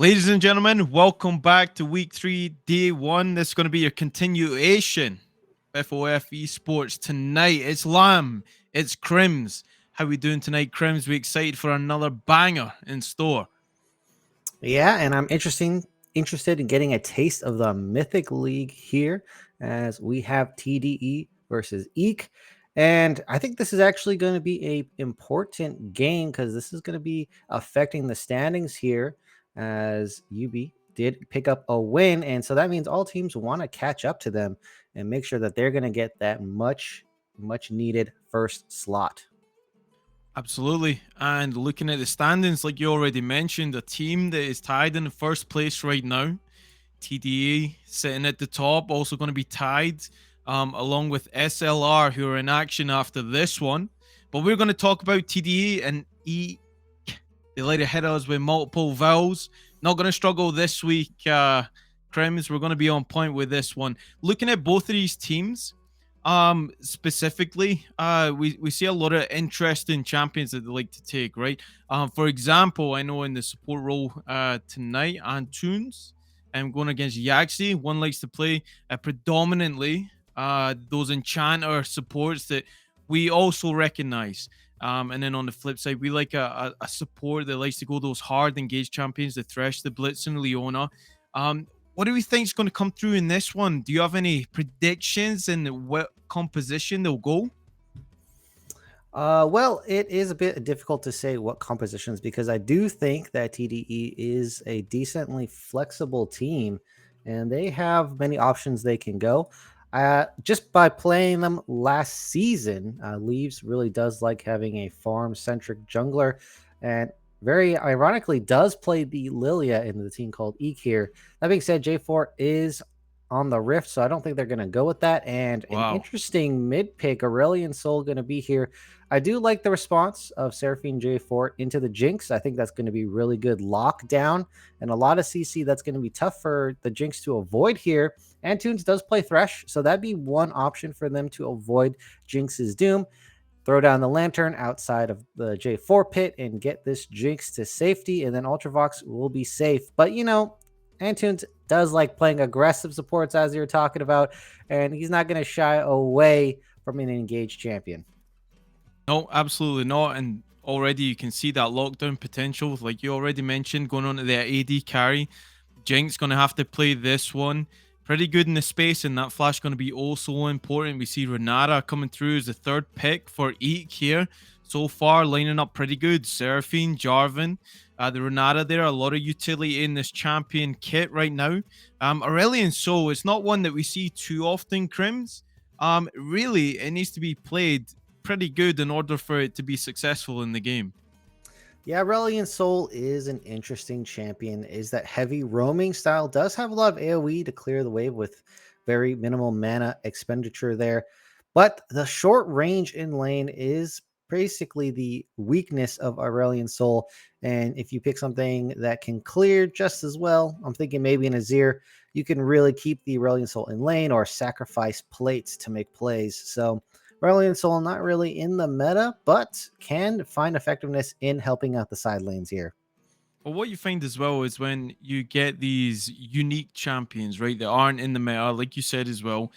Ladies and gentlemen, welcome back to week 3, day 1. This is going to be your continuation. FOF Esports tonight. It's Lamb, it's Crims. How we doing tonight, Crims? We excited for another banger in store. Yeah, and I'm interested in getting a taste of the Mythic League here as we have TDE versus EEK. And I think this is actually going to be a important game because this is going to be affecting the standings here as UB did pick up a win. And so that means all teams want to catch up to them and make sure that they're going to get that much needed first slot. Absolutely. And looking at the standings, like you already mentioned, a team that is tied in the first place right now. TDE sitting at the top, also going to be tied, along with SLR, who are in action after this one. But we're going to talk about TDE and E. They later hit us with multiple vowels. Not going to struggle this week, Crims. We're going to be on point with this one. Looking at both of these teams, specifically, we see a lot of interesting champions that they like to take, right? For example, I know in the support role tonight, Antunes, I'm going against Yaxi. One likes to play predominantly those enchanter supports that we also recognize. And then on the flip side, we like a support that likes to go those hard engaged champions, the Thresh, the Blitz, and Leona. What do we think is going to come through in this one? Do you have any predictions and what composition they'll go? Well, it is a bit difficult to say what compositions because I do think that TDE is a decently flexible team and they have many options they can go. Just by playing them last season, Leaves really does like having a farm centric jungler and very ironically does play the Lilia in the team called EEK here. That being said, J4 is on the Rift, so I don't think they're going to go with that. And an Wow. interesting mid pick, Aurelion Sol, going to be here. I do like the response of Seraphine J4 into the Jinx. I think that's going to be really good lockdown and a lot of CC that's going to be tough for the Jinx to avoid here. Antunes does play Thresh, so that'd be one option for them to avoid Jinx's doom. Throw down the lantern outside of the J4 pit and get this Jinx to safety, and then Ultravox will be safe. But Antunes does like playing aggressive supports as you're talking about, and he's not going to shy away from an engaged champion. No, absolutely not. And already you can see that lockdown potential, like you already mentioned, going on to the AD carry. Jinx going to have to play this one. Pretty good in the space, and that flash going to be also important. We see Renata coming through as the third pick for EEK here. So far, lining up pretty good. Seraphine, Jarvan, the Renata there, a lot of utility in this champion kit right now. Aurelion Sol, it's not one that we see too often, Crims. Really, it needs to be played pretty good in order for it to be successful in the game. Yeah, Reliant Soul is an interesting champion. Is that heavy roaming style does have a lot of AoE to clear the wave with very minimal mana expenditure there. But the short range in lane is basically the weakness of Aurelion Soul. And if you pick something that can clear just as well, I'm thinking maybe an Azir, you can really keep the Aurelion Soul in lane or sacrifice plates to make plays. So Brilliant Soul not really in the meta, but can find effectiveness in helping out the side lanes here. But what you find as well is when you get these unique champions, right, that aren't in the meta, like you said as well,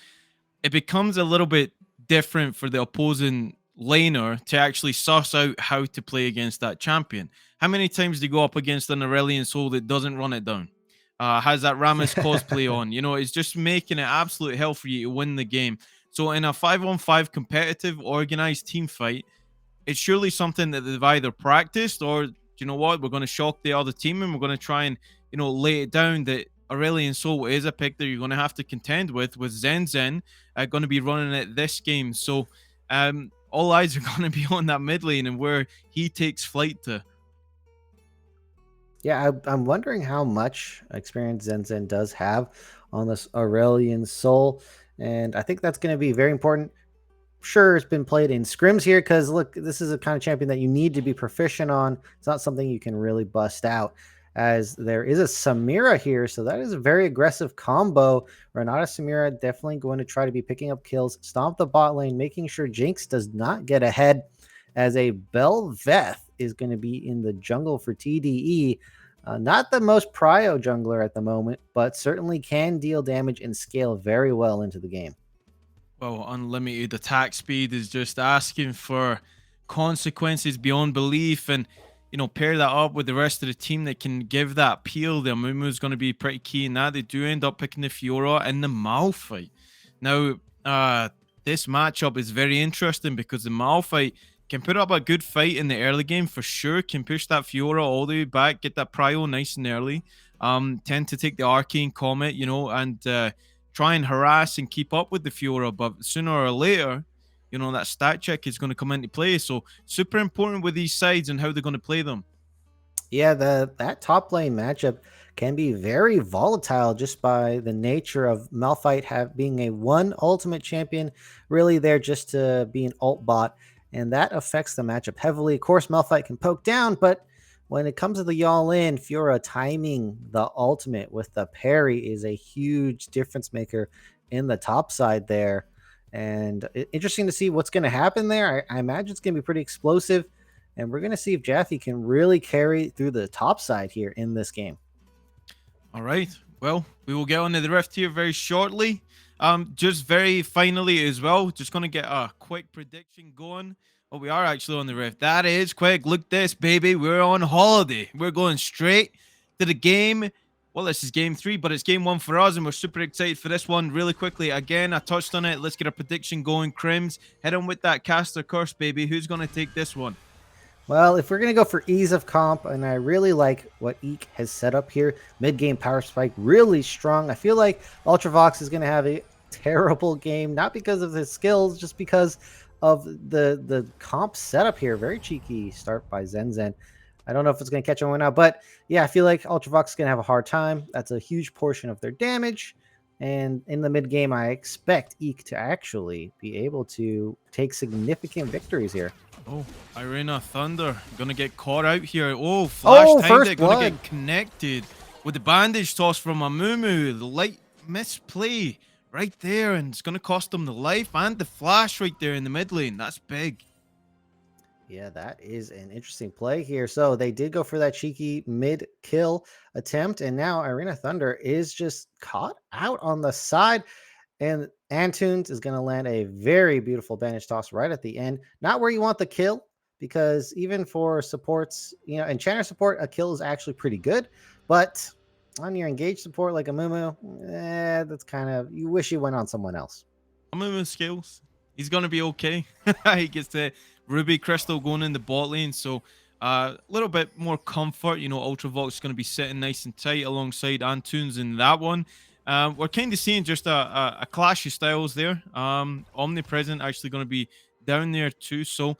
it becomes a little bit different for the opposing laner to actually suss out how to play against that champion. How many times do you go up against an Aurelion Soul that doesn't run it down? Has that Rammus cosplay on? You know, it's just making it absolute hell for you to win the game. So in a 5-on-5 competitive, organized team fight, it's surely something that they've either practiced or, you know what, we're going to shock the other team and we're going to try and, lay it down that Aurelion Sol is a pick that you're going to have to contend with Zen Zen going to be running it this game. So all eyes are going to be on that mid lane and where he takes flight to. Yeah, I'm wondering how much experience Zen Zen does have on this Aurelion Soul. And I think that's going to be very important. Sure, it's been played in scrims here because look, this is a kind of champion that you need to be proficient on. It's not something you can really bust out. As there is a Samira here, so that is a very aggressive combo. Renata Samira definitely going to try to be picking up kills, stomp the bot lane, making sure Jinx does not get ahead. As a Belveth is going to be in the jungle for TDE. Not the most prio jungler at the moment, but certainly can deal damage and scale very well into the game. Well, unlimited attack speed is just asking for consequences beyond belief, and pair that up with the rest of the team that can give that peel. The Amumu is going to be pretty key in that. They do end up picking the Fiora in the Malphite. Now, this matchup is very interesting because the Malphite can put up a good fight in the early game for sure. Can push that Fiora all the way back, get that prio nice and early. Tend to take the Arcane Comet, and try and harass and keep up with the Fiora, but sooner or later, that stat check is going to come into play. So super important with these sides and how they're going to play them. Yeah, that top lane matchup can be very volatile just by the nature of Malphite being a one ultimate champion, really there just to be an ult bot, and that affects the matchup heavily. Of course, Malphite can poke down, but when it comes to the y'all in, Fiora timing the ultimate with the parry is a huge difference maker in the top side there. And interesting to see what's going to happen there. I imagine it's going to be pretty explosive. And we're going to see if Jaffe can really carry through the top side here in this game. All right. Well, we will get on to the Rift here very shortly. Just very finally as well, just going to get a quick prediction going. Oh, we are actually on the Rift. That is quick. Look this, baby. We're on holiday. We're going straight to the game. Well, this is game 3, but it's game 1 for us, and we're super excited for this one. Really quickly, again, I touched on it. Let's get a prediction going. Crims, hit on with that caster curse, baby. Who's going to take this one? Well, if we're going to go for ease of comp, and I really like what EEK has set up here, mid-game power spike, really strong. I feel like Ultravox is going to have a terrible game, not because of his skills, just because of the comp setup here. Very cheeky start by Zen. I don't know if it's going to catch anyone out, but yeah, I feel like Ultravox is going to have a hard time. That's a huge portion of their damage. And in the mid game, I expect EEK to actually be able to take significant victories here. Oh, Irena Thunder gonna get caught out here. Oh, flash timed first it, gonna blood. get connected with the bandage toss from Amumu. The light misplay right there, and it's gonna cost him the life and the flash right there in the mid lane. That's big. Yeah, that is an interesting play here. So they did go for that cheeky mid kill attempt, and now Irena Thunder is just caught out on the side. And Antunes is going to land a very beautiful bandage toss right at the end. Not where you want the kill, because even for supports, Enchanter support, a kill is actually pretty good. But on your engaged support like a Mumu, that's kind of, you wish you went on someone else. Amumu skills. He's gonna be okay. He gets the Ruby Crystal going in the bot lane, so a little bit more comfort. Ultravox is going to be sitting nice and tight alongside Antunes in that one. We're kind of seeing just a clash of styles there. Omnipresent actually going to be down there too. So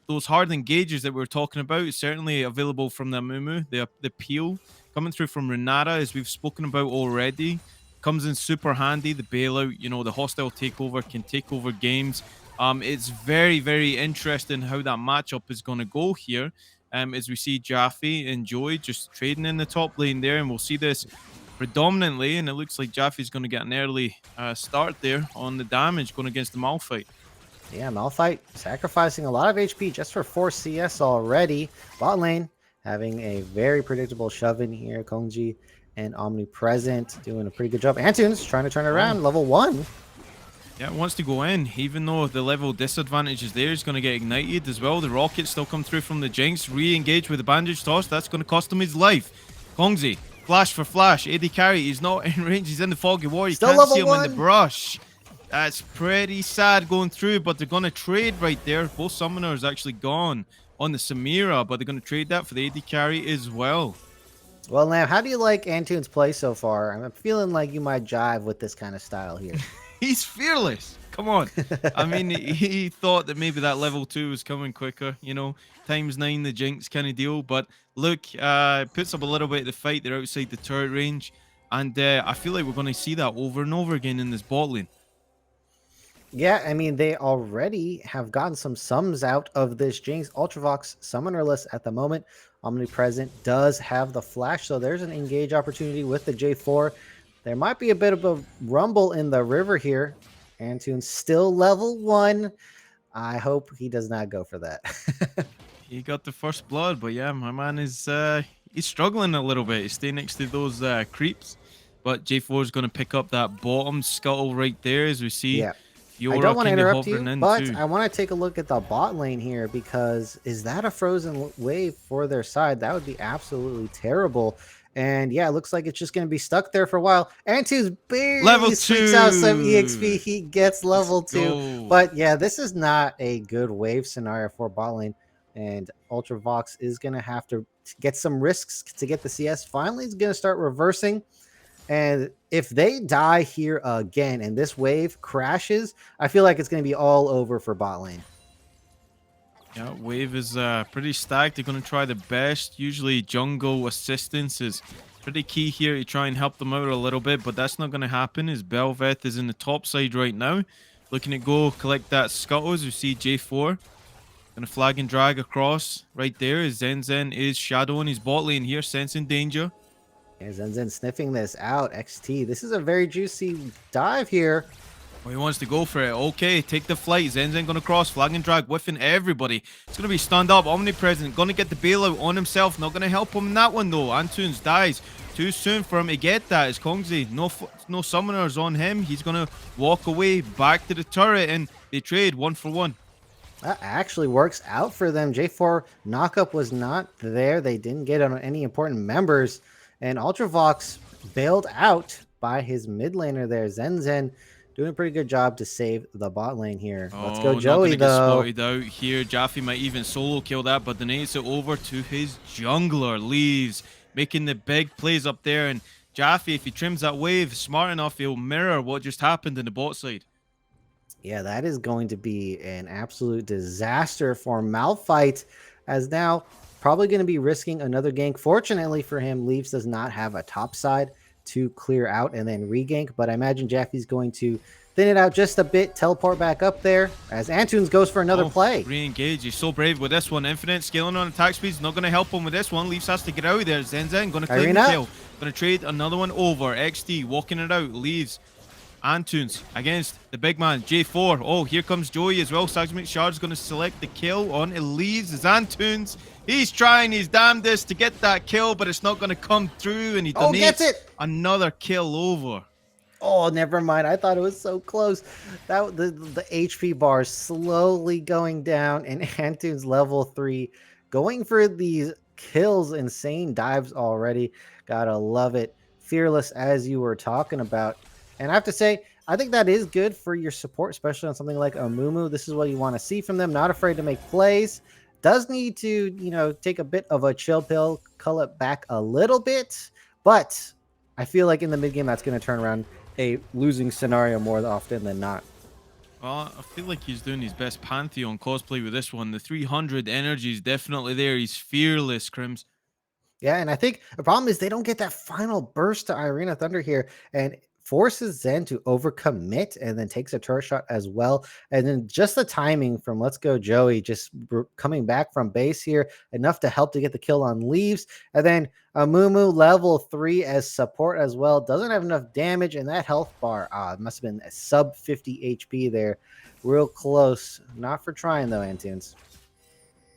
those hard engages that we were talking about is certainly available from the Mumu. The peel coming through from Renata, as we've spoken about already, comes in super handy. The bailout, the hostile takeover can take over games. It's very, very interesting how that matchup is going to go here. As we see Jaffe and Joy just trading in the top lane there, and we'll see this predominantly, and it looks like Jaffe's going to get an early start there on the damage going against the Malphite. Yeah, Malphite sacrificing a lot of HP just for 4 CS already. Bot lane having a very predictable shove in here. Kongji and Omnipresent doing a pretty good job. Antunes trying to turn it around, level 1. Yeah, wants to go in, even though the level disadvantage is there. He's going to get ignited as well. The rockets still come through from the Jinx. Re-engage with the bandage toss. That's going to cost him his life. Kongzi, flash for flash. AD carry, he's not in range. He's in the foggy wall. You can't see him in the brush. That's pretty sad going through, but they're going to trade right there. Both summoners actually gone on the Samira, but they're going to trade that for the AD carry as well. Well, now, how do you like Antunes' play so far? I'm feeling like you might jive with this kind of style here. He's fearless. Come on. I mean, he thought that maybe that level 2 was coming quicker, ×9 the Jinx kind of deal. But look, puts up a little bit of the fight. They're outside the turret range. And I feel like we're going to see that over and over again in this bot lane. Yeah, I mean, they already have gotten some sums out of this Jinx. Ultravox summonerless at the moment. Omnipresent does have the flash, so there's an engage opportunity with the J4. There might be a bit of a rumble in the river here. Antunes still level 1. I hope he does not go for that. He got the first blood, but yeah, my man is he's struggling a little bit. He's staying next to those creeps. But J4 is going to pick up that bottom scuttle right there as we see Yeah. I don't Fiora want to kind of interrupt hovering you, in but too. I want to take a look at the bot lane here because is that a frozen wave for their side? That would be absolutely terrible. And yeah, it looks like it's just going to be stuck there for a while. Antu's Level barely squeaks out some 2. EXP. He gets Let's level 2. go. But yeah, this is not a good wave scenario for bot lane. And Ultravox is going to have to get some risks to get the CS. Finally, he's going to start reversing. And if they die here again and this wave crashes, I feel like it's going to be all over for bot lane. Yeah, wave is pretty stacked. They're going to try the best. Usually jungle assistance is pretty key here to try and help them out a little bit, but that's not going to happen as Belveth is in the top side right now. Looking to go collect that scuttle as we see J4. Going to flag and drag across right there as Zen Zen is shadowing his bot lane here, sensing danger. Yeah, Zen Zen sniffing this out. XT. This is a very juicy dive here. Oh, he wants to go for it. Okay, take the flight. Zen Zen going to cross, flag and drag, whiffing everybody. It's going to be stunned up, omnipresent, going to get the bailout on himself. Not going to help him in that one though. Antunes dies too soon for him to get that. As Kongzi, no summoners on him. He's going to walk away back to the turret and they trade 1 for 1. That actually works out for them. J4 knockup was not there. They didn't get on any important members. And Ultravox bailed out by his mid laner there. Zen Zen doing a pretty good job to save the bot lane here. Let's go, Joey, not gonna though. get spotted out here. Jaffe might even solo kill that, but donates it over to his jungler. Leaves, making the big plays up there. And Jaffe, if he trims that wave smart enough, he'll mirror what just happened in the bot side. Yeah, that is going to be an absolute disaster for Malphite, as now probably going to be risking another gank. Fortunately for him, Leaves does not have a top side to clear out and then regank, but I imagine Jaffe's going to thin it out just a bit, teleport back up there as Antunes goes for another play. Re-engage. He's so brave with this one. Infinite scaling on attack speed is not going to help him with this one. Leaves has to get out of there. Zen Zen going to claim the kill. Going to trade another one over. XD walking it out. Leaves Antunes against the big man, J4. Oh, here comes Joey as well. Seismic Shard's going to select the kill on Leaves as Antunes. He's trying his damnedest to get that kill, but it's not going to come through, and he donates another kill over. Oh, never mind. I thought it was so close. That the HP bar is slowly going down, and Antunes level 3 going for these kills, insane dives already. Gotta love it. Fearless, as you were talking about. And I have to say, I think that is good for your support, especially on something like Amumu. This is what you want to see from them. Not afraid to make plays. Does need to, you know, take a bit of a chill pill, cull it back a little bit. But I feel like in the mid game, that's going to turn around a losing scenario more often than not. Well, I feel like he's doing his best Pantheon cosplay with this one. The 300 energy is definitely there. He's fearless, Crims. Yeah, and I think the problem is they don't get that final burst to Irina Thunder here, and forces Zen to overcommit and then takes a turret shot as well. And then just the timing from Let's Go Joey just coming back from base here, enough to help to get the kill on Leaves. And then Amumu level 3 as support as well. Doesn't have enough damage, and that health bar, it must have been a sub 50 HP there. Real close. Not for trying though, Antunes.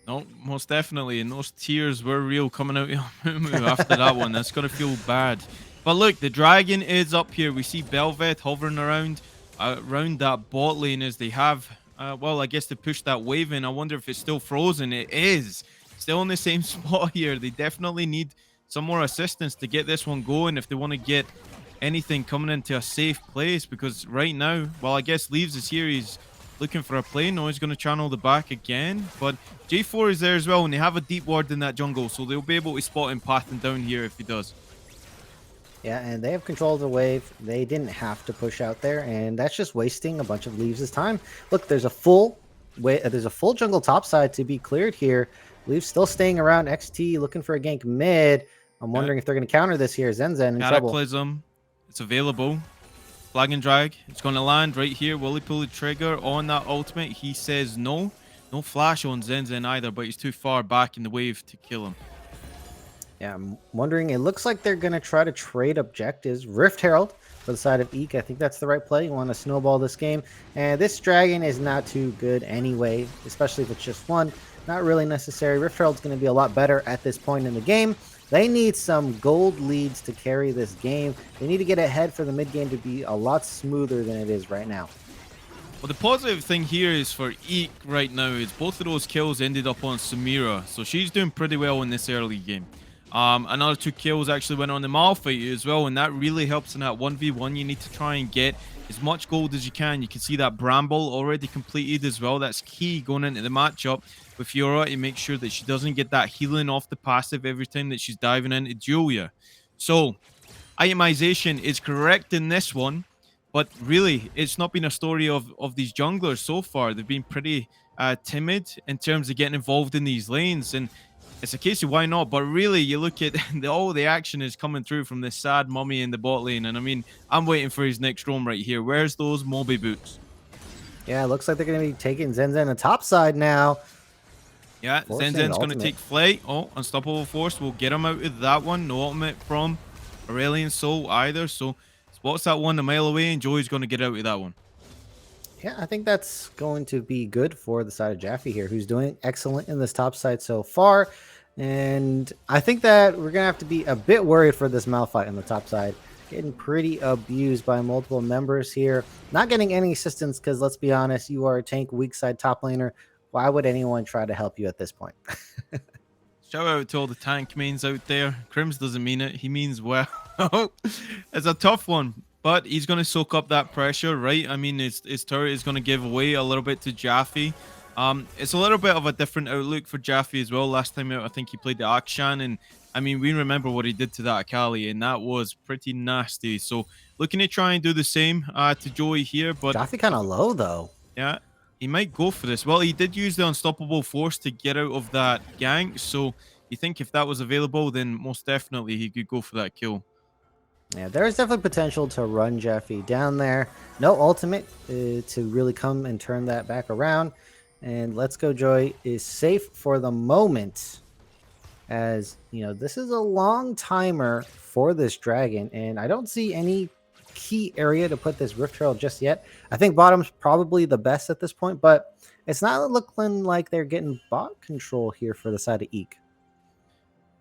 No, most definitely. And those tears were real coming out of Amumu after that one. That's going to feel bad. But look, the dragon is up here. We see Belveth hovering around that bot lane as they have, well, I guess they pushed that wave in. I wonder if it's still frozen. It is. Still in the same spot here. They definitely need some more assistance to get this one going if they want to get anything coming into a safe place. Because right now, well, I guess Leaves is here. He's looking for a play. No, he's going to channel the back again. But J4 is there as well, and they have a deep ward in that jungle, so they'll be able to spot him pathing down here if he does. Yeah, and they have control of the wave. They didn't have to push out there, and that's just wasting a bunch of Leaves' time. Look, there's a full jungle topside to be cleared here. Leaves still staying around. XT looking for a gank mid. I'm wondering if they're going to counter this here. Zen Zen in trouble. Cataclysm. It's available. Flag and drag. It's going to land right here. Will he pull the trigger on that ultimate? He says no. No flash on Zen Zen either, but he's too far back in the wave to kill him. Yeah, I'm wondering. It looks like they're going to try to trade objectives. Rift Herald for the side of EEK. I think that's the right play. You want to snowball this game. And this dragon is not too good anyway, especially if it's just one. Not really necessary. Rift Herald's going to be a lot better at this point in the game. They need some gold leads to carry this game. They need to get ahead for the mid game to be a lot smoother than it is right now. Well, the positive thing here is for EEK right now is both of those kills ended up on Samira, so she's doing pretty well in this early game. Another 2 kills actually went on the Malphite as well, and that really helps in that 1v1. You need to try and get as much gold as you can. You can see that Bramble already completed as well. That's key going into the matchup with Fiora to make sure that she doesn't get that healing off the passive every time that she's diving into Julia. So, itemization is correct in this one, but really, it's not been a story of these junglers so far. They've been pretty timid in terms of getting involved in these lanes, and it's a case of why not. But really, you look at all the action is coming through from this sad mummy in the bot lane, and I mean, I'm waiting for his next roam right here. Where's those Moby boots? Yeah, it looks like they're going to be taking Zen Zen to top side now. Yeah, Forcing Zen Zen's the going to ultimate. take flight. Oh, Unstoppable Force will get him out of that one. No ultimate from Aurelion Soul either, so spots that one a mile away, and Joey's going to get out of that one. Yeah, I think that's going to be good for the side of Jaffe here, who's doing excellent in this top side so far. And I think that we're going to have to be a bit worried for this Malphite in the top side. Getting pretty abused by multiple members here. Not getting any assistance because, let's be honest, you are a tank weak side top laner. Why would anyone try to help you at this point? Shout out to all the tank mains out there. Crims doesn't mean it. He means well. It's a tough one, but he's going to soak up that pressure, right? I mean, his turret is going to give away a little bit to Jaffe. It's a little bit of a different outlook for Jaffe as well. Last time out, I think he played the Akshan, and I mean, we remember what he did to that Akali, and that was pretty nasty. So looking to try and do the same to Joey here, but Jaffe kind of low, though. yeah, he might go for this. Well, he did use the Unstoppable Force to get out of that gank, so you think if that was available, then most definitely he could go for that kill. Yeah, there's definitely potential to run Jaffe down there. No ultimate to really come and turn that back around. And Let's Go Joy is safe for the moment. As, you know, this is a long timer for this dragon. And I don't see any key area to put this Rift Herald just yet. I think bottom's probably the best at this point. But it's not looking like they're getting bot control here for the side of EEK.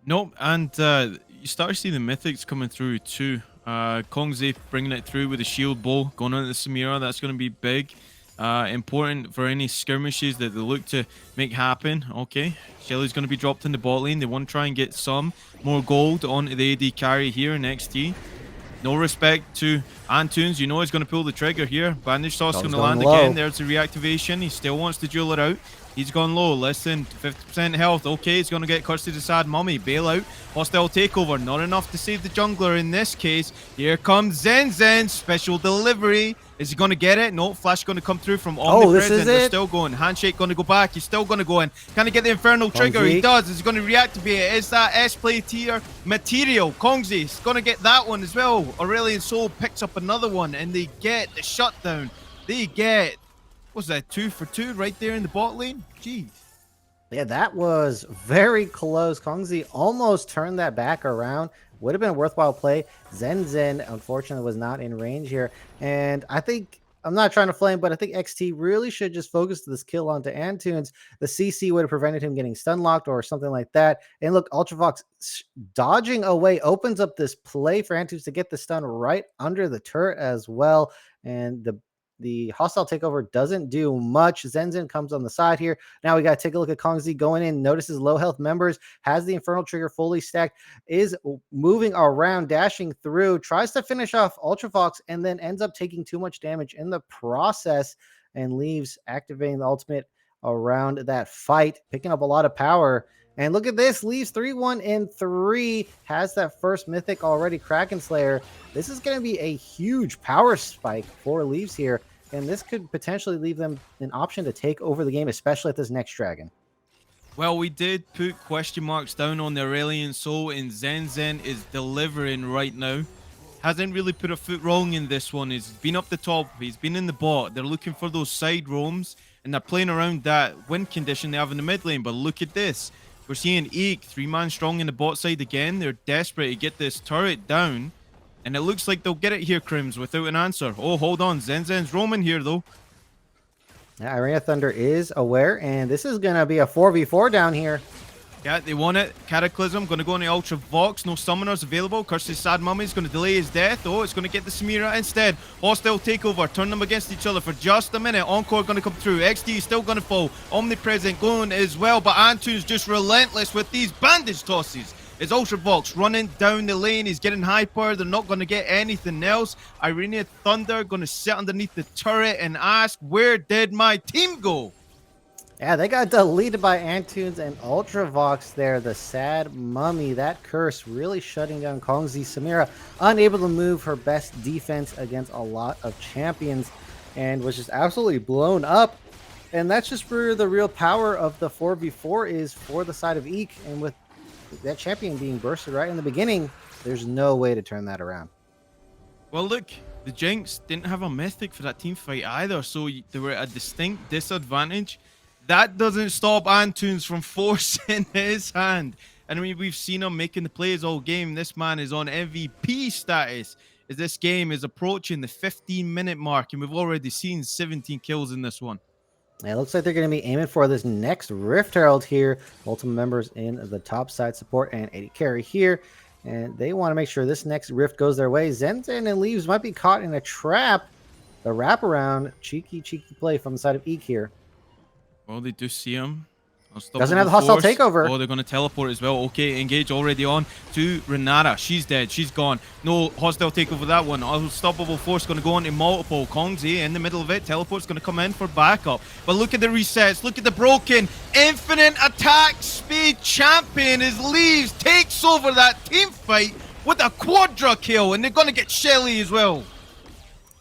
Nope, and you start to see the Mythics coming through too. Kongzi bringing it through with the shield bow, going on to the Samira. That's going to be big. Important for any skirmishes that they look to make happen. Okay, Shelly's going to be dropped in the bot lane. They want to try and get some more gold onto the AD carry here in XT. No respect to Antunes. You know he's going to pull the trigger here. Bandage toss going to land low. again. There's the reactivation. He still wants to duel it out. He's gone low. Listen, 50% health. Okay, he's going to get cursed to the sad mummy. Bailout. Hostile takeover. Not enough to save the jungler in this case. Here comes Zen Zen. Special delivery. Is he going to get it? No. Flash going to come through from Omnipresent. This is They're it. still going. Handshake going to go back. He's still going to go in. Can he get the Infernal Trigger? He does. Is he going to reactivate it? Is that S-play tier material? Kongzi is going to get that one as well. Aurelion Soul picks up another one, and they get the shutdown. They get... was that 2 for 2 right there in the bot lane? Jeez. Yeah, that was very close. Kongzi almost turned that back around. Would have been a worthwhile play. Zen Zen, unfortunately, was not in range here. And I think, I'm not trying to flame, but I think XT really should just focus this kill onto Antunes. The CC would have prevented him getting stun locked or something like that. And look, Ultravox dodging away opens up this play for Antunes to get the stun right under the turret as well. And the hostile takeover doesn't do much. Zen Zen comes on the side here. Now we got to take a look at Kongzi going in, notices low health members, has the Infernal Trigger fully stacked, is moving around, dashing through, tries to finish off Ultravox, and then ends up taking too much damage in the process and leaves activating the ultimate around that fight, picking up a lot of power. And look at this, leaves 3-1 and 3, has that first Mythic already, Kraken Slayer. This is going to be a huge power spike for Leaves here, and this could potentially leave them an option to take over the game, especially at this next dragon. Well, we did put question marks down on the Aurelion Soul, and Zen Zen is delivering right now. Hasn't really put a foot wrong in this one. He's been up the top, he's been in the bot. They're looking for those side roams, and they're playing around that win condition they have in the mid lane. But look at this. We're seeing EEK 3-man strong in the bot side again. They're desperate to get this turret down. And it looks like they'll get it here, Crims, without an answer. Oh, hold on. Zen Zen's roaming here, though. Yeah, Arena Thunder is aware, and this is going to be a 4v4 down here. Yeah, they want it. Cataclysm going to go on the Ultra Vox. No summoners available. Curse's Sad Mummy is going to delay his death. Oh, it's going to get the Samira instead. Hostile takeover. Turn them against each other for just a minute. Encore going to come through. XD is still going to fall. Omnipresent going as well. But Antu's just relentless with these bandage tosses. Is Ultra Vox running down the lane. He's getting hyper. They're not going to get anything else. Irenia Thunder going to sit underneath the turret and ask, where did my team go? Yeah, they got deleted by Antunes and Ultravox there. The Sad Mummy, that curse really shutting down Kongzi. Samira unable to move her best defense against a lot of champions and was just absolutely blown up. And that's just where the real power of the 4v4 is for the side of EEK. And with that champion being bursted right in the beginning, there's no way to turn that around. Well, look, the Jinx didn't have a Mythic for that team fight either, so they were at a distinct disadvantage. That doesn't stop Antunes from forcing his hand. And I mean, we've seen him making the plays all game. This man is on MVP status as this game is approaching the 15-minute mark, and we've already seen 17 kills in this one. It looks like they're going to be aiming for this next Rift Herald here. Multiple members in the top side support and 80 carry here. And they want to make sure this next Rift goes their way. Zenzen and Leaves might be caught in a trap. The wraparound, cheeky play from the side of EEK here. Well, they do see him. Doesn't have the hostile takeover. Oh, they're going to teleport as well. Okay, engage already on to Renata. She's dead. She's gone. No hostile takeover that one. Unstoppable force going to go on to multiple. Kongzi in the middle of it. Teleport's going to come in for backup. But look at the resets. Look at the broken infinite attack speed champion as Leaves takes over that team fight with a quadra kill. And they're going to get Shelly as well.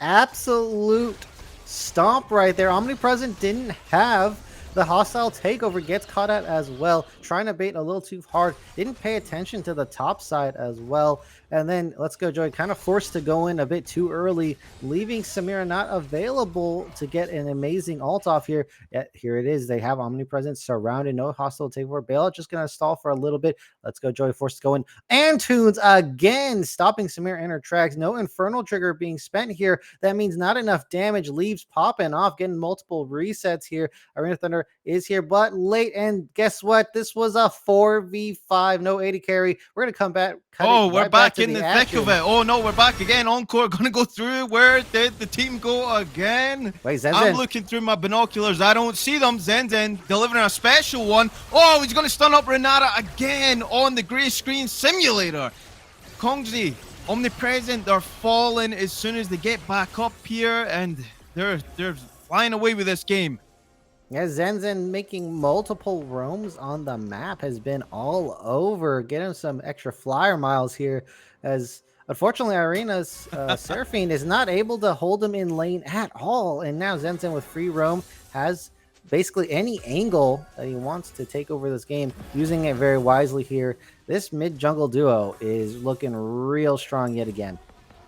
Absolute stomp right there. Omnipresent didn't have the hostile takeover, gets caught out as well, trying to bait a little too hard, didn't pay attention to the top side as well. And then Let's Go Joy kind of forced to go in a bit too early, leaving Samira not available to get an amazing ult off here. Yet here it is. They have Omnipresent surrounded, no hostile takeover. Bailout just going to stall for a little bit. Let's Go Joy forced to go in. Antunes again, stopping Samira in her tracks. No Infernal Trigger being spent here. That means not enough damage. Leaves popping off, getting multiple resets here. Arena Thunder is here, but late. And guess what? This was a 4v5, no 80 carry. We're going to come back. We're back in the thick of it. Oh no, we're back again. Encore gonna go through. Where did the team go again? Wait, Zenzen. I'm looking through my binoculars. I don't see them. Zenzen delivering a special one. Oh, he's gonna stun up Renata again on the gray screen simulator. Kongzi, Omnipresent, they're falling as soon as they get back up here, and they're flying away with this game. Yeah, Zenzen making multiple roams on the map has been all over. Get him some extra flyer miles here, as unfortunately Arena's Seraphine is not able to hold him in lane at all. And now Zenzen with free roam has basically any angle that he wants to take over this game, using it very wisely here. This mid-jungle duo is looking real strong yet again.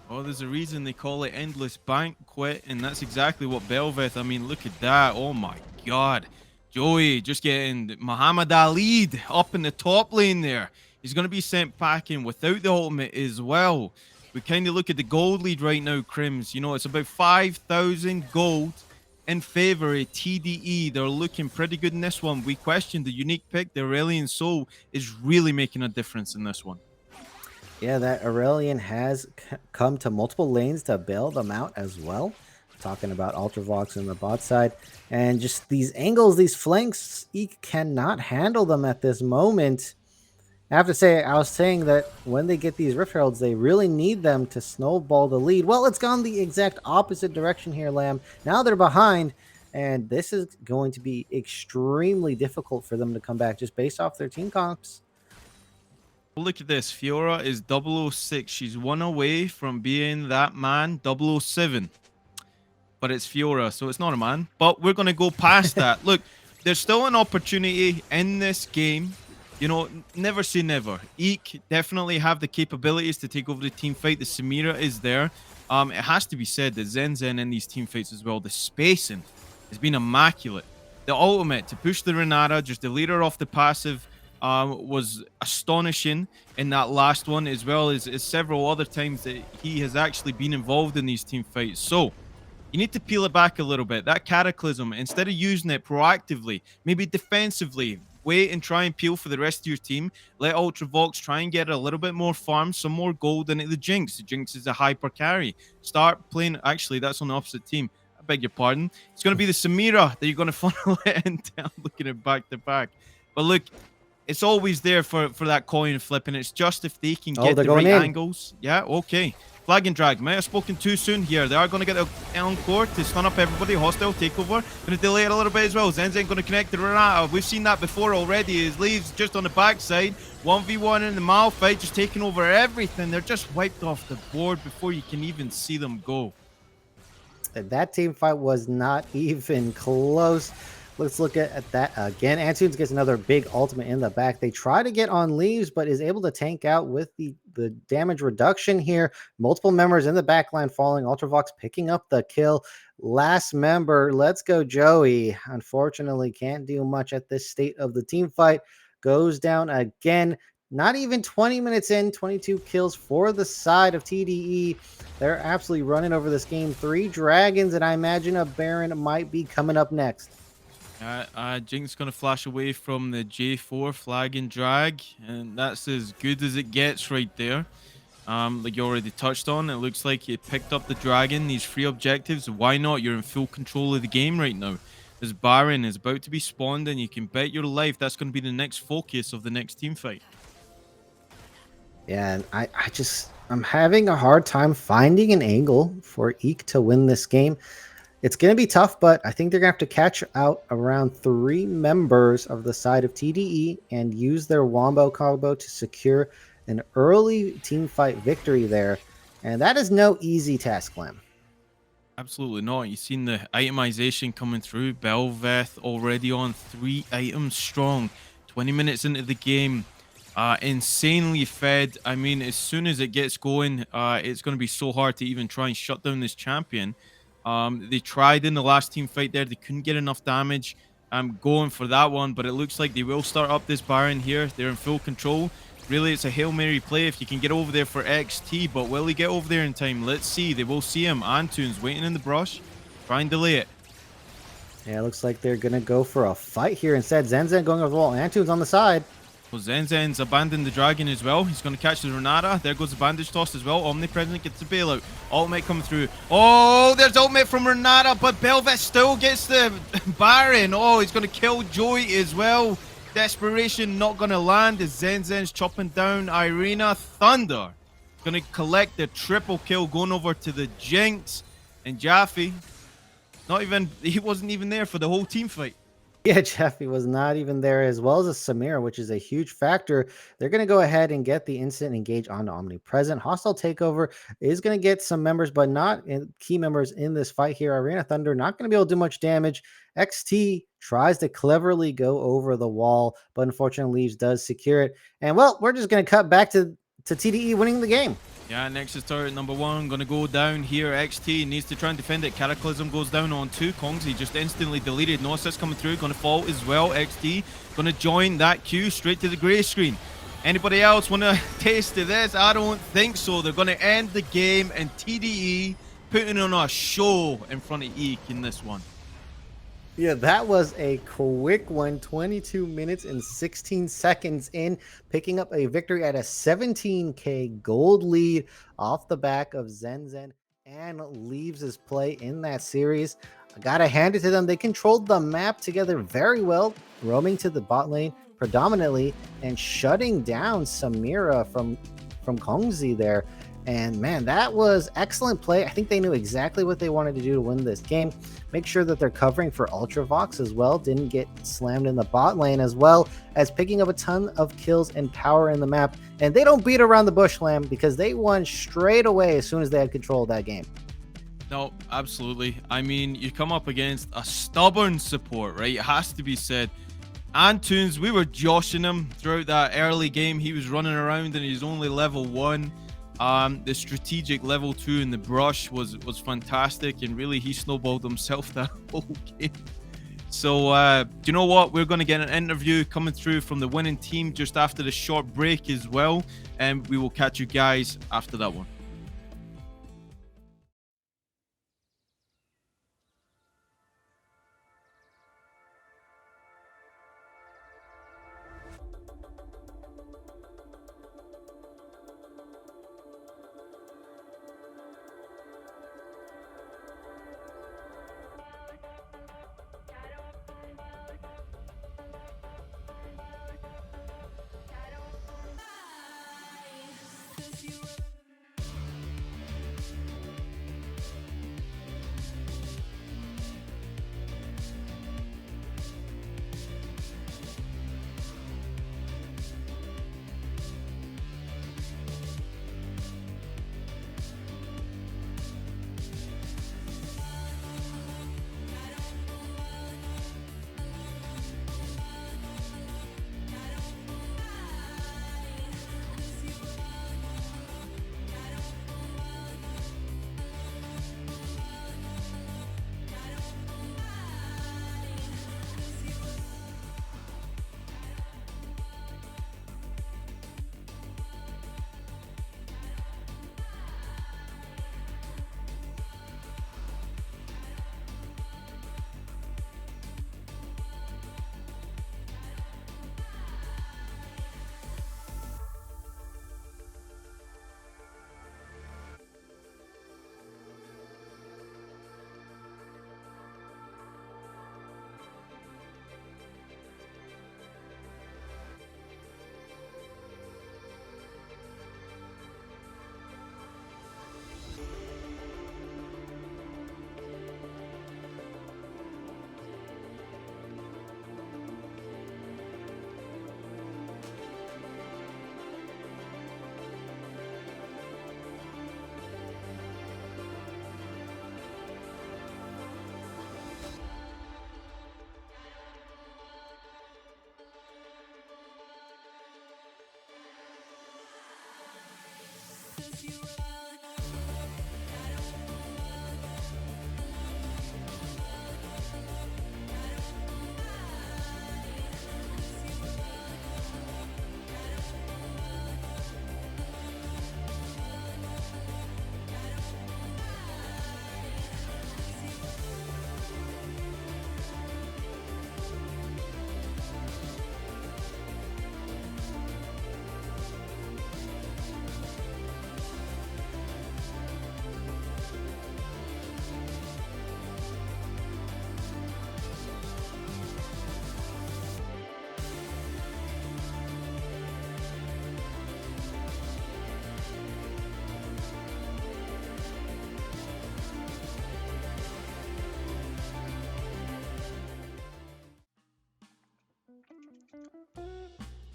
Oh, there's a reason they call it Endless Banquet, and that's exactly what Belveth, I mean, look at that. Oh my God. Joey just getting Muhammad Ali up in the top lane there. He's going to be sent packing without the ultimate as well. We kind of look at the gold lead right now, Crims. You know, it's about 5,000 gold in favor of TDE. They're looking pretty good in this one. We questioned the unique pick. The Aurelian Soul is really making a difference in this one. Yeah, that Aurelian has come to multiple lanes to bail them out as well. Talking about Ultravox in the bot side. And just these angles, these flanks, EEK cannot handle them at this moment. I have to say, I was saying that when they get these Rift Heralds, they really need them to snowball the lead. Well, it's gone the exact opposite direction here, Lamb. Now they're behind, and this is going to be extremely difficult for them to come back just based off their team comps. Look at this. Fiora is 006. She's one away from being that man, 007. But it's Fiora, so it's not a man. But we're going to go past that. Look, there's still an opportunity in this game. You know, never say never. EEK definitely have the capabilities to take over the team fight. The Samira is there. It has to be said that Zenzen in these team fights as well, the spacing has been immaculate. The ultimate to push the Renata, just delete her off the passive, was astonishing in that last one, as well as several other times that he has actually been involved in these team fights. So you need to peel it back a little bit. That Cataclysm, instead of using it proactively, maybe defensively, wait and try and peel for the rest of your team. Let Ultravox try and get a little bit more farm, some more gold into the Jinx. The Jinx is a hyper carry. Start playing. Actually, that's on the opposite team. I beg your pardon. It's going to be the Samira that you're going to funnel it into. I'm looking at back to back. But look, it's always there for that coin flip, and it's just if they can Oh, get they're the going right in. angles. Yeah, okay. Flag and drag. Might have spoken too soon here. They are going to get the encore to stun up everybody. Hostile takeover. Going to delay it a little bit as well. Zenzen going to connect to Renata. We've seen that before already. His leaves just on the backside. 1v1 in the Mal fight, just taking over everything. They're just wiped off the board before you can even see them go. That team fight was not even close. Let's look at that again. Antunes gets another big ultimate in the back. They try to get on leaves, but is able to tank out with the damage reduction here. Multiple members in the backline falling. Ultravox picking up the kill. Last member, let's go Joey. Unfortunately, can't do much at this state of the team fight. Goes down again. Not even 20 minutes in, 22 kills for the side of TDE. They're absolutely running over this game. 3 dragons, and I imagine a Baron might be coming up next. Jinx gonna flash away from the J4 flag and drag, and that's as good as it gets right there. Like you already touched on, it looks like you picked up the dragon, these 3 objectives. Why not? You're in full control of the game right now. This Baron is about to be spawned, and you can bet your life that's going to be the next focus of the next team fight. Yeah, and I'm having a hard time finding an angle for EEK to win this game. It's going to be tough, but I think they're going to have to catch out around 3 members of the side of TDE and use their Wombo combo to secure an early team fight victory there. And that is no easy task, Clem. Absolutely not. You've seen the itemization coming through. Belveth already on 3 items strong. 20 minutes into the game. Insanely fed. I mean, as soon as it gets going, it's going to be so hard to even try and shut down this champion. They tried in the last team fight there. They couldn't get enough damage. I'm going for that one, but it looks like they will start up this Baron here. They're in full control. Really, it's a Hail Mary play if you can get over there for XT, but will he get over there in time? Let's see. They will see him. Antunes waiting in the brush. Try and delay it. Yeah, it looks like they're going to go for a fight here instead. Zenzen going over the wall. Antunes on the side. Well, Zenzen's abandoned the dragon as well. He's going to catch the Renata. There goes the bandage toss as well. Omnipresent gets the bailout. Ultimate coming through. Oh, there's ultimate from Renata, but Belveth still gets the Baron. Oh, he's going to kill Joey as well. Desperation not going to land as Zenzen's chopping down Irina. Thunder going to collect the triple kill, going over to the Jinx. And Jaffe, he wasn't even there for the whole team fight. Yeah, Jeffy was not even there, as well as a Samira, which is a huge factor. They're going to go ahead and get the instant engage on Omnipresent. Hostile Takeover is going to get some members, but not key members in this fight here. Arena Thunder not going to be able to do much damage. XT tries to cleverly go over the wall, but unfortunately Leaves does secure it. And, well, we're just going to cut back to TDE winning the game. Yeah, Nexus turret number 1 going to go down here. XT needs to try and defend it. Cataclysm goes down on 2. Kongzi just instantly deleted. No assist coming through. Going to fall as well. XT going to join that queue straight to the grey screen. Anybody else want a taste of this? I don't think so. They're going to end the game, and TDE putting on a show in front of EEK in this one. Yeah, that was a quick one. 22 minutes and 16 seconds in, picking up a victory at a 17K gold lead off the back of Zenzen and Leaves' play in that series. I gotta hand it to them. They controlled the map together very well, roaming to the bot lane predominantly and shutting down Samira from Kongzi there. And man, that was excellent play. I think they knew exactly what they wanted to do to win this game. Make sure that they're covering for Ultravox as well. Didn't get slammed in the bot lane, as well as picking up a ton of kills and power in the map. And they don't beat around the bush, Lamb, because they won straight away as soon as they had control of that game. No, absolutely. I mean, you come up against a stubborn support, right? It has to be said. Antunes, we were joshing him throughout that early game. He was running around and he's only level 1. The strategic level 2 in the brush was fantastic, and really he snowballed himself that whole game. So do you know what? We're going to get an interview coming through from the winning team just after the short break as well, and we will catch you guys after that one.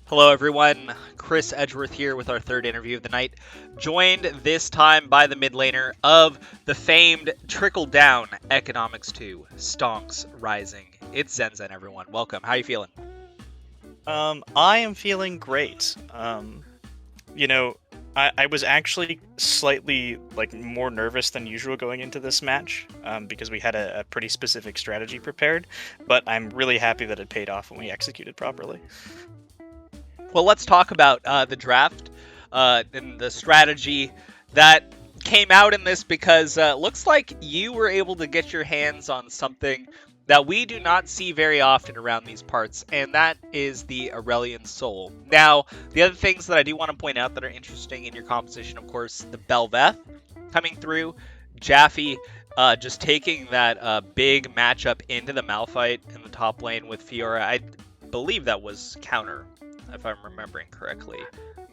Hello, everyone. Chris Edgeworth here with our third interview of the night, joined this time by the mid laner of the famed Trickle Down Economics 2, Stonks Rising. It's Zen Zen, everyone. Welcome. How are you feeling? I am feeling great. I was actually slightly more nervous than usual going into this match because we had a pretty specific strategy prepared, but I'm really happy that it paid off when we executed properly. Well, let's talk about the draft and the strategy that came out in this, because looks like you were able to get your hands on something that we do not see very often around these parts, and that is the Aurelian Soul. Now, the other things that I do want to point out that are interesting in your composition, of course, the Belveth coming through, Jaffe just taking that big matchup into the Malphite in the top lane with Fiora. I believe that was counter, if I'm remembering correctly.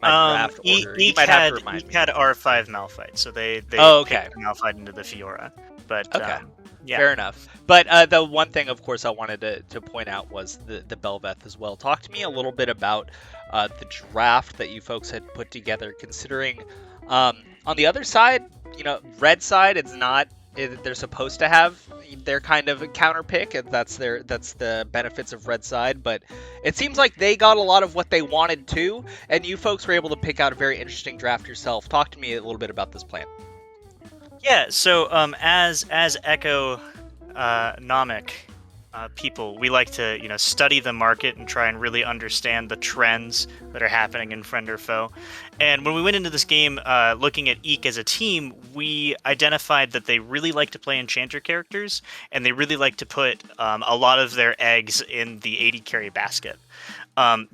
My draft order. You might have to remind me. Had R5 Malphite, so they picked Malphite into the Fiora. But okay. Yeah. Fair enough. But the one thing, of course, I wanted to point out was the Belveth as well. Talk to me a little bit about the draft that you folks had put together, considering on the other side, red side, they're supposed to have their kind of counter pick, and that's the benefits of red side, but it seems like they got a lot of what they wanted to, and you folks were able to pick out a very interesting draft yourself. Talk to me a little bit about this plan. Yeah, so as economic people, we like to study the market and try and really understand the trends that are happening in friend or foe. And when we went into this game looking at EEK as a team, we identified that they really like to play enchanter characters, and they really like to put a lot of their eggs in the AD carry basket.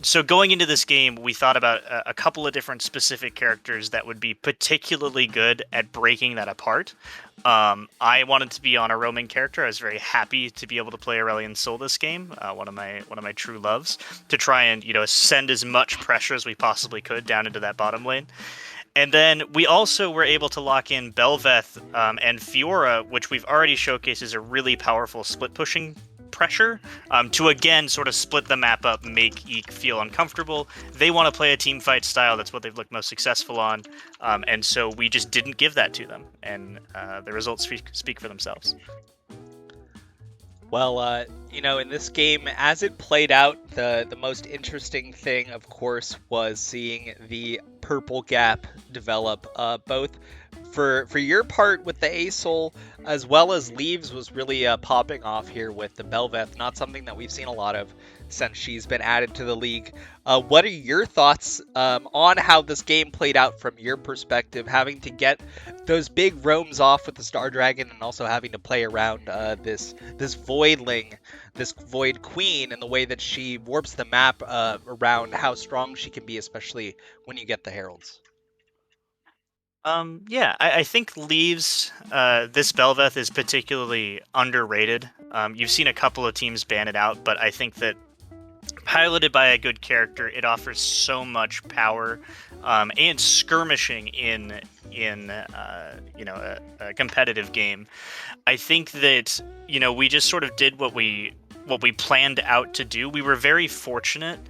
So going into this game, we thought about a couple of different specific characters that would be particularly good at breaking that apart. I wanted to be on a roaming character. I was very happy to be able to play Aurelian Soul this game, one of my true loves, to try and send as much pressure as we possibly could down into that bottom lane. And then we also were able to lock in Belveth and Fiora, which we've already showcased as a really powerful split pushing pressure to again sort of split the map up, make EEK feel uncomfortable. They want to play a team fight style. That's what they've looked most successful on. And so we just didn't give that to them. And the results speak for themselves. Well, in this game, as it played out, the most interesting thing, of course, was seeing the purple gap develop, both for your part with the ASOL, as well as Leaves was really popping off here with the Belveth, not something that we've seen a lot of since she's been added to the league. What are your thoughts on how this game played out from your perspective, having to get those big roams off with the Star Dragon and also having to play around this Voidling, this Void Queen, and the way that she warps the map around how strong she can be, especially when you get the Heralds? I think Leaves, this Belveth is particularly underrated. You've seen a couple of teams ban it out, but I think that piloted by a good character, it offers so much power and skirmishing in a competitive game. I think that we just sort of did what we planned out to do. We were very fortunate.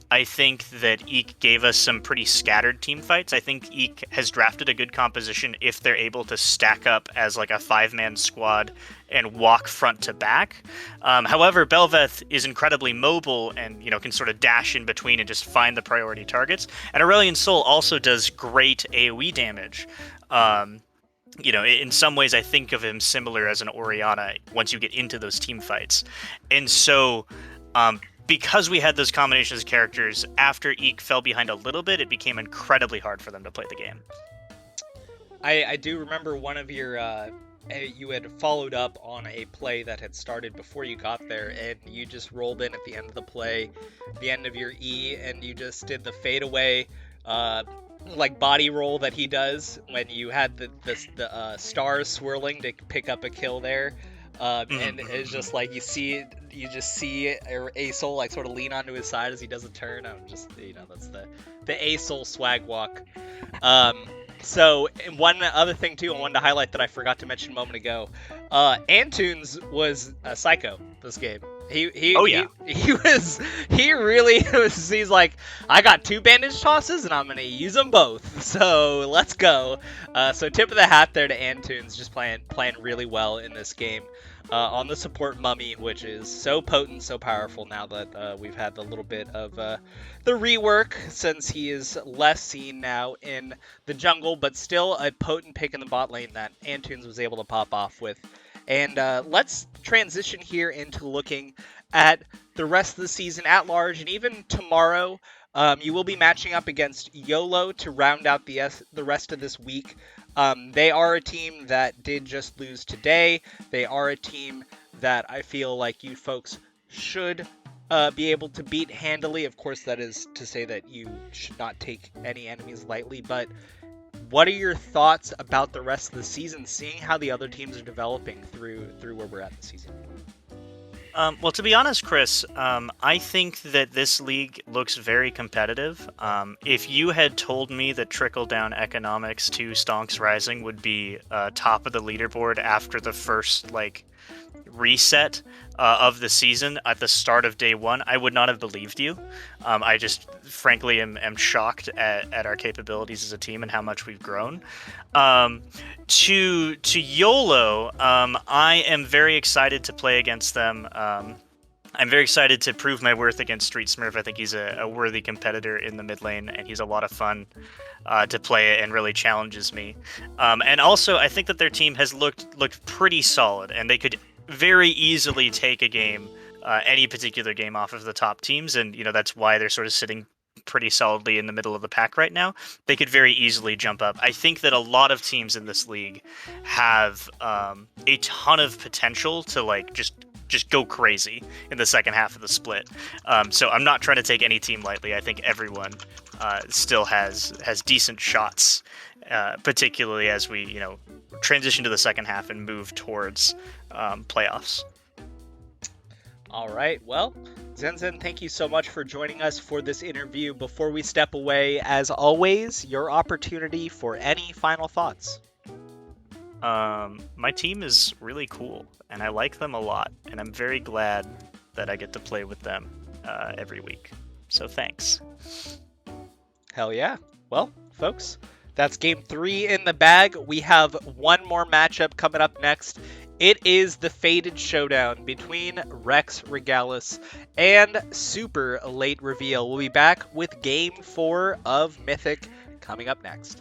I think that EEK gave us some pretty scattered team fights. I think EEK has drafted a good composition if they're able to stack up as like a 5-man squad and walk front to back. However, Belveth is incredibly mobile and can sort of dash in between and just find the priority targets. And Aurelion Sol also does great AoE damage. In some ways, I think of him similar as an Orianna once you get into those team fights. And so, because we had those combinations of characters, after EEK fell behind a little bit, it became incredibly hard for them to play the game. I do remember one of your, you had followed up on a play that had started before you got there, and you just rolled in at the end of the play, the end of your E, and you just did the fadeaway, like body roll that he does when you had the stars swirling to pick up a kill there. And it's just like you just see ASOL like sort of lean onto his side as he does a turn. I'm just that's the ASOL swag walk. So and one other thing too I wanted to highlight that I forgot to mention a moment ago. Antunes was a psycho this game. He really was. He's like, I got 2 bandage tosses and I'm gonna use them both. So let's go. So tip of the hat there to Antunes, just playing really well in this game. On the support Mummy, which is so potent, so powerful now that we've had a little bit of the rework since he is less seen now in the jungle, but still a potent pick in the bot lane that Antunes was able to pop off with. And let's transition here into looking at the rest of the season at large, and even tomorrow. You will be matching up against YOLO to round out the rest of this week. They are a team that did just lose today. They are a team that I feel like you folks should be able to beat handily. Of course, that is to say that you should not take any enemies lightly, but what are your thoughts about the rest of the season, seeing how the other teams are developing through where we're at this season? Well, to be honest, Chris, I think that this league looks very competitive. If you had told me that trickle-down economics to Stonks Rising would be top of the leaderboard after the first reset of the season at the start of day 1, I would not have believed you. I just frankly am shocked at our capabilities as a team and how much we've grown. To YOLO, I am very excited to play against them. I'm very excited to prove my worth against Street Smurf. I think he's a worthy competitor in the mid lane, and he's a lot of fun to play and really challenges me. And also, I think that their team has looked pretty solid, and they could very easily take a game, any particular game, off of the top teams, and that's why they're sort of sitting pretty solidly in the middle of the pack right now. They could very easily jump up. I think that a lot of teams in this league have a ton of potential to just go crazy in the second half of the split. So I'm not trying to take any team lightly. I think everyone still has decent shots, particularly as we transition to the second half and move towards playoffs. All right. Well, Zenzen, thank you so much for joining us for this interview. Before we step away, as always, your opportunity for any final thoughts. My team is really cool, and I like them a lot, and I'm very glad that I get to play with them every week. So thanks. Hell yeah. Well, folks, that's game 3 in the bag. We have one more matchup coming up next. It is the fated showdown between Rex Regalis and Super Late Reveal. We'll be back with game 4 of Mythic coming up next.